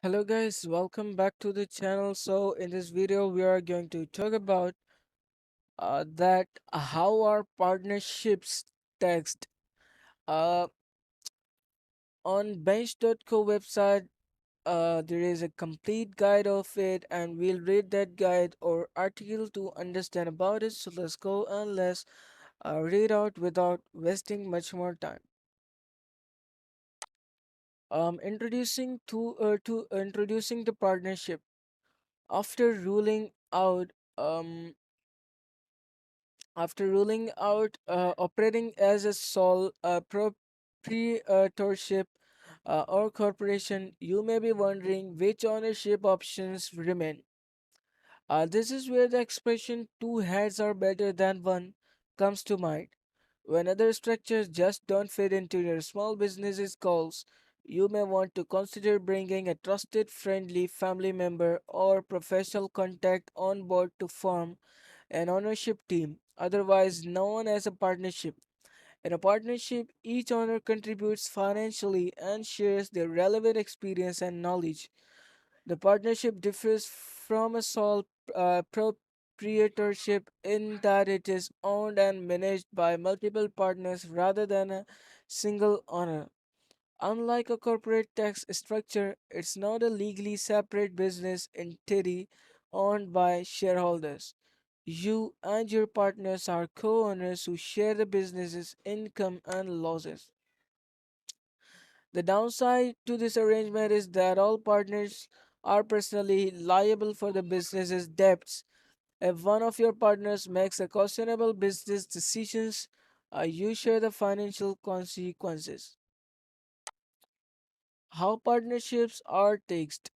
Hello guys, welcome back to the channel. So in this video we are going to talk about that how our partnerships text uh, on bench.co website. There is a complete guide of it and we'll read that guide or article to understand about it. So let's go and let's read out without wasting much more time. Introducing the partnership after ruling out operating as a sole proprietorship or corporation, you may be wondering which ownership options remain. This is where the expression two heads are better than one comes to mind. When other structures just don't fit into your small business's goals, you may want to consider bringing a trusted, friendly family member or professional contact on board to form an ownership team, otherwise known as a partnership. In a partnership, each owner contributes financially and shares their relevant experience and knowledge. The partnership differs from a sole proprietorship in that it is owned and managed by multiple partners rather than a single owner. Unlike a corporate tax structure, it's not a legally separate business entity owned by shareholders. You and your partners are co owners who share the business's income and losses. The downside to this arrangement is that all partners are personally liable for the business's debts. If one of your partners makes a questionable business decisions, you share the financial consequences. How partnerships are taxed.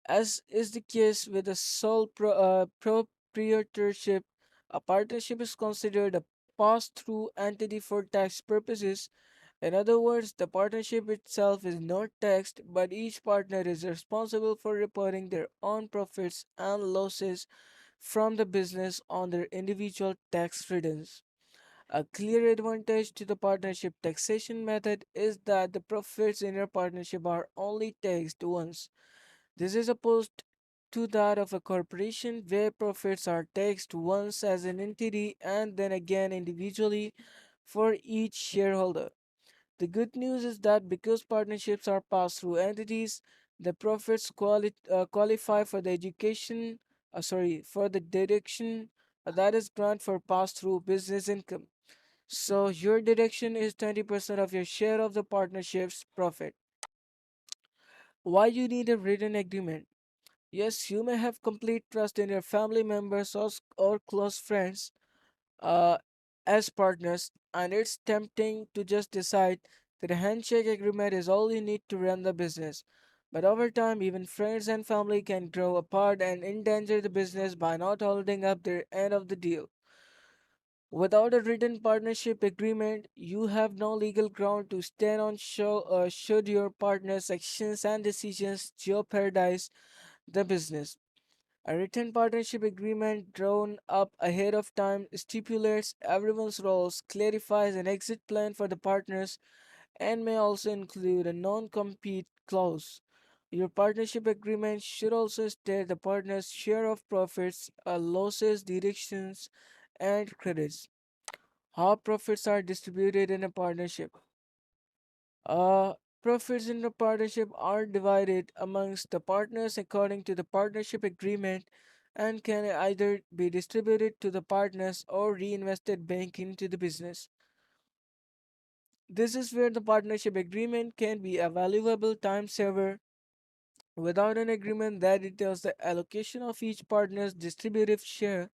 As is the case with a sole proprietorship, a partnership is considered a pass through entity for tax purposes. In other words, the partnership itself is not taxed, but each partner is responsible for reporting their own profits and losses from the business on their individual tax returns. A clear advantage to the partnership taxation method is that the profits in your partnership are only taxed once. This is opposed to that of a corporation where profits are taxed once as an entity and then again individually for each shareholder. The good news is that because partnerships are passed through entities, the profits qualify for the for the deduction that is grant for pass through business income. So your deduction is 20% of your share of the partnership's profit. Why you need a written agreement? Yes, you may have complete trust in your family members or close friends uh, as partners, and it's tempting to just decide that a handshake agreement is all you need to run the business. But over time, even friends and family can grow apart and endanger the business by not holding up their end of the deal. Without a written partnership agreement, you have no legal ground to stand on should your partner's actions and decisions jeopardize the business. A written partnership agreement drawn up ahead of time stipulates everyone's roles, clarifies an exit plan for the partners, and may also include a non compete clause. Your partnership agreement should also state the partner's share of profits, losses, deductions, and credits. How profits are distributed in a partnership. Uh, Profits in the partnership are divided amongst the partners according to the partnership agreement and can either be distributed to the partners or reinvested back into the business. This is where the partnership agreement can be a valuable time saver. Without an agreement that details the allocation of each partner's distributive share,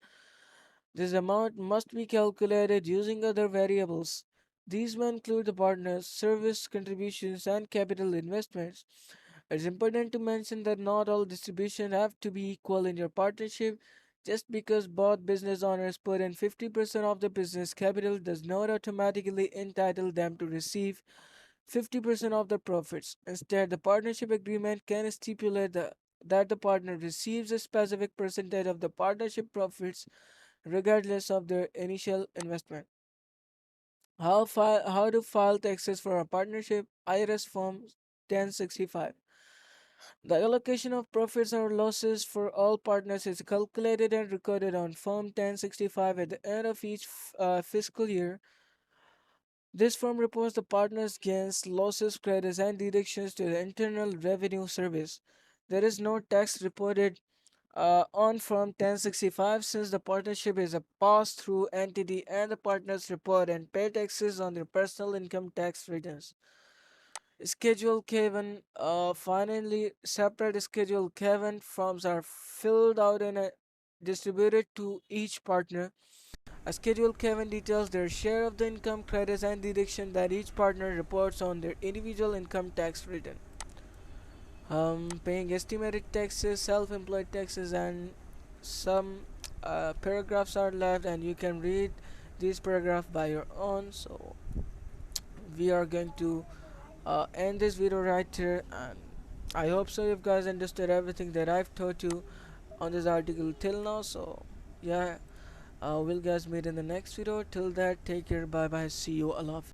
this amount must be calculated using other variables. These may include the partner's service contributions and capital investments. It's important to mention that not all distributions have to be equal in your partnership. Just because both business owners put in 50% of the business capital does not automatically entitle them to receive 50% of the profits. Instead, the partnership agreement can stipulate that the partner receives a specific percentage of the partnership profits regardless of their initial investment. How to file taxes for a partnership? IRS Form 1065. The allocation of profits or losses for all partners is calculated and recorded on Form 1065 at the end of each fiscal year. This form reports the partners' gains, losses, credits, and deductions to the Internal Revenue Service. There is no tax reported on Form 1065 since the partnership is a pass through entity and the partners report and pay taxes on their personal income tax returns. Schedule K1, finally, separate Schedule K1 forms are filled out and distributed to each partner. A Schedule K1 details their share of the income, credits, and deduction that each partner reports on their individual income tax return. Paying estimated taxes, self-employed taxes, and some paragraphs are left, and you can read this paragraph by your own. So we are going to end this video right here, and I hope so you guys understood everything that I've taught you on this article till now. So yeah, we'll guys meet in the next video. Till that, take care, bye bye, see you, Allah Hafiz.